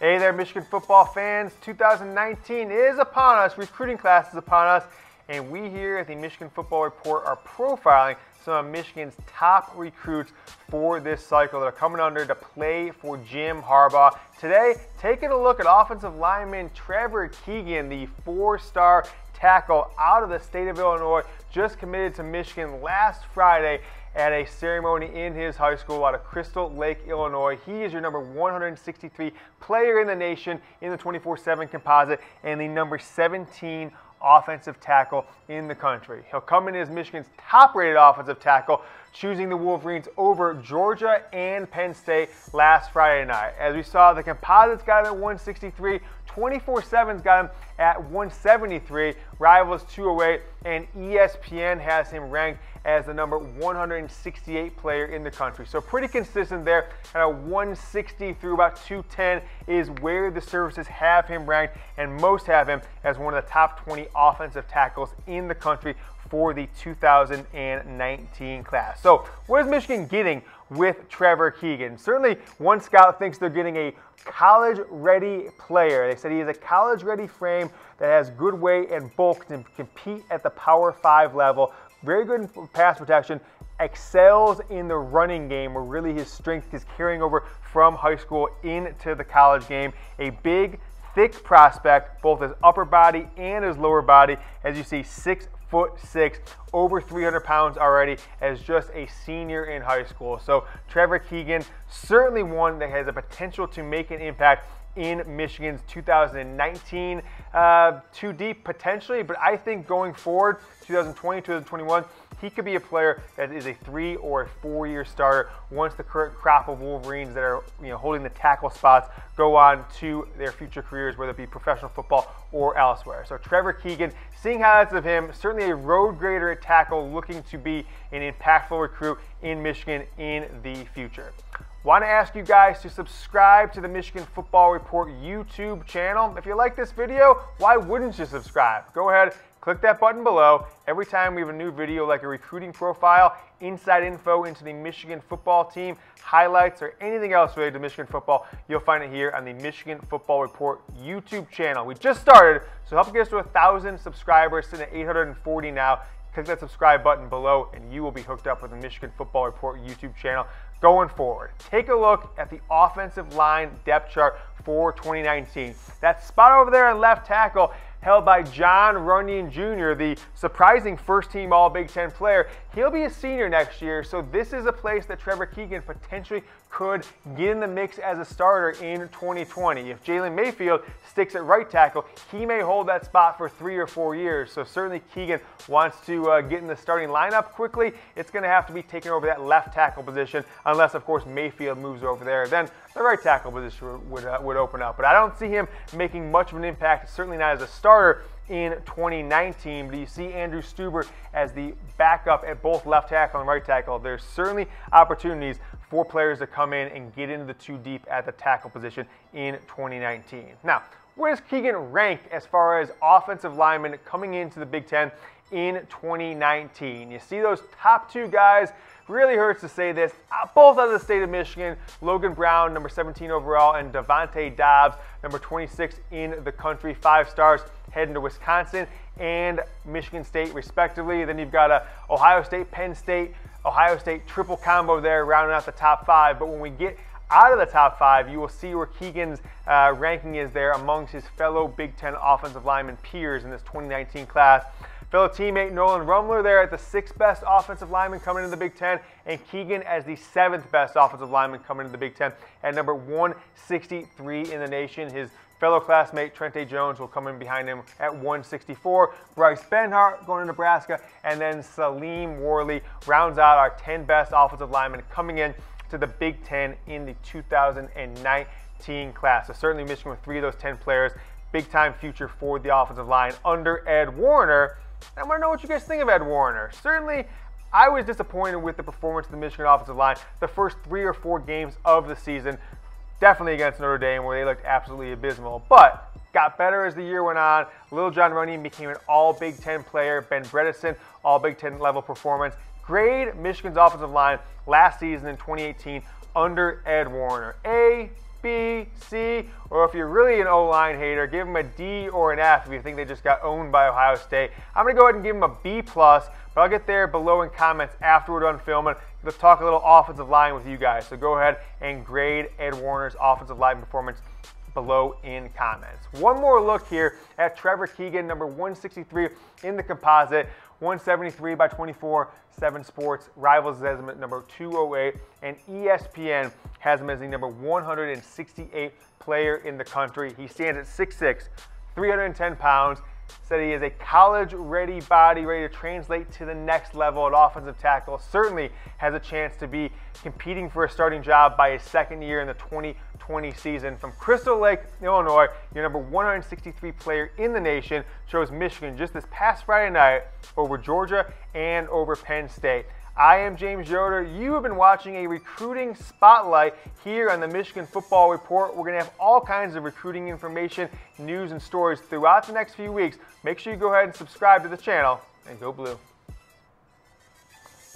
Hey there, Michigan football fans. 2019 is upon us, recruiting class is upon us, and we here at the Michigan Football Report are profiling some of Michigan's top recruits for this cycle that are coming under to play for Jim Harbaugh. Today, taking a look at offensive lineman Trevor Keegan, the four-star tackle out of the state of Illinois, just committed to Michigan last Friday at a ceremony in his high school out of Crystal Lake, Illinois. He is your number 163 player in the nation in the 24/7 composite and the number 17 offensive tackle in the country. He'll come in as Michigan's top-rated offensive tackle, choosing the Wolverines over Georgia and Penn State last Friday night. As we saw, the composites got him at 163, 24/7's got him at 173, Rivals 208, and ESPN has him ranked as the number 168 player in the country. So pretty consistent there. At 160 through about 210 is where the services have him ranked, and most have him as one of the top 20 offensive tackles in the country for the 2019 class. So what is Michigan getting with Trevor Keegan? Certainly one scout thinks they're getting a college-ready player. They said he has a college-ready frame that has good weight and bulk to compete at the Power 5 level. Very good in pass protection, excels in the running game, where really his strength is carrying over from high school into the college game. A big, thick prospect, both his upper body and his lower body. As you see, 6'6", over 300 pounds already as just a senior in high school. So Trevor Keegan, certainly one that has a potential to make an impact in Michigan's 2019 too deep potentially, but I think going forward, 2020, 2021, he could be a player that is a 3 or 4 year starter once the current crop of Wolverines that are holding the tackle spots go on to their future careers, whether it be professional football or elsewhere. So Trevor Keegan, seeing highlights of him, certainly a road grader at tackle, looking to be an impactful recruit in Michigan in the future. Want to ask you guys to subscribe to the Michigan Football Report YouTube channel. If you like this video, why wouldn't you subscribe? Go ahead, click that button below. Every time we have a new video like a recruiting profile, inside info into the Michigan football team, highlights, or anything else related to Michigan football, you'll find it here on the Michigan Football Report YouTube channel. We just started, so help get us to 1,000 subscribers, sitting at 840 now. Click that subscribe button below and you will be hooked up with the Michigan Football Report YouTube channel going forward. Take a look at the offensive line depth chart for 2019. That spot over there on left tackle held by John Runyon Jr., the surprising first-team All-Big Ten player. He'll be a senior next year, so this is a place that Trevor Keegan potentially could get in the mix as a starter in 2020. If Jalen Mayfield sticks at right tackle, he may hold that spot for 3 or 4 years. So certainly Keegan wants to get in the starting lineup quickly. It's going to have to be taking over that left tackle position, unless, of course, Mayfield moves over there. Then the right tackle position would open up. But I don't see him making much of an impact, certainly not as a starter in 2019. But you see Andrew Stuber as the backup at both left tackle and right tackle. There's certainly opportunities for players to come in and get into the two deep at the tackle position in 2019. Now, where does Keegan rank as far as offensive linemen coming into the Big Ten in 2019? You see those top two guys. Really hurts to say this, both out of the state of Michigan. Logan Brown, number 17 overall, and Devontae Dobbs, number 26 in the country, 5 stars, heading to Wisconsin and Michigan State respectively. Then you've got Ohio State, Penn State, Ohio State triple combo there rounding out the top 5. But when we get out of the top 5, you will see where Keegan's ranking is there amongst his fellow Big Ten offensive lineman peers in this 2019 class. Fellow teammate Nolan Rumler there at the 6th best offensive lineman coming into the Big Ten, and Keegan as the 7th best offensive lineman coming into the Big Ten at number 163 in the nation. His fellow classmate Trente Jones will come in behind him at 164. Bryce Benhart going to Nebraska, and then Salim Worley rounds out our 10 best offensive linemen coming in to the Big Ten in the 2019 class. So certainly Michigan with 3 of those 10 players. Big-time future for the offensive line under Ed Warner. I want to know what you guys think of Ed Warner. Certainly, I was disappointed with the performance of the Michigan offensive line the first 3 or 4 games of the season. Definitely against Notre Dame, where they looked absolutely abysmal. But got better as the year went on. Little John Runyon became an All-Big Ten player. Ben Bredesen, All-Big Ten level performance. Grade Michigan's offensive line last season in 2018 under Ed Warner. A, B, C, or if you're really an O-line hater, give them a D or an F if you think they just got owned by Ohio State. I'm going to go ahead and give them a B+, but I'll get there below in comments after we're done filming. Let's talk a little offensive line with you guys. So go ahead and grade Ed Warner's offensive line performance below in comments. One more look here at Trevor Keegan, number 163 in the composite, 173 by 24. 7 Sports Rivals has him at number 208, and ESPN has him as the number 168 player in the country. He stands at 6'6", 310 pounds. Said he is a college-ready body, ready to translate to the next level at offensive tackle. Certainly has a chance to be competing for a starting job by his second year in the 2020 season. From Crystal Lake, Illinois, your number 163 player in the nation, chose Michigan just this past Friday night over Georgia and over Penn State. I am James Yoder. You have been watching a recruiting spotlight here on the Michigan Football Report. We're going to have all kinds of recruiting information, news, and stories throughout the next few weeks. Make sure you go ahead and subscribe to the channel, and go blue.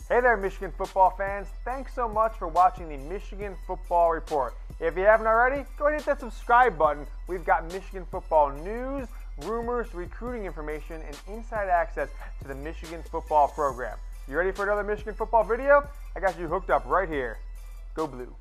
Hey there, Michigan football fans. Thanks so much for watching the Michigan Football Report. If you haven't already, go ahead and hit that subscribe button. We've got Michigan football news, rumors, recruiting information, and inside access to the Michigan football program. You ready for another Michigan football video? I got you hooked up right here. Go blue.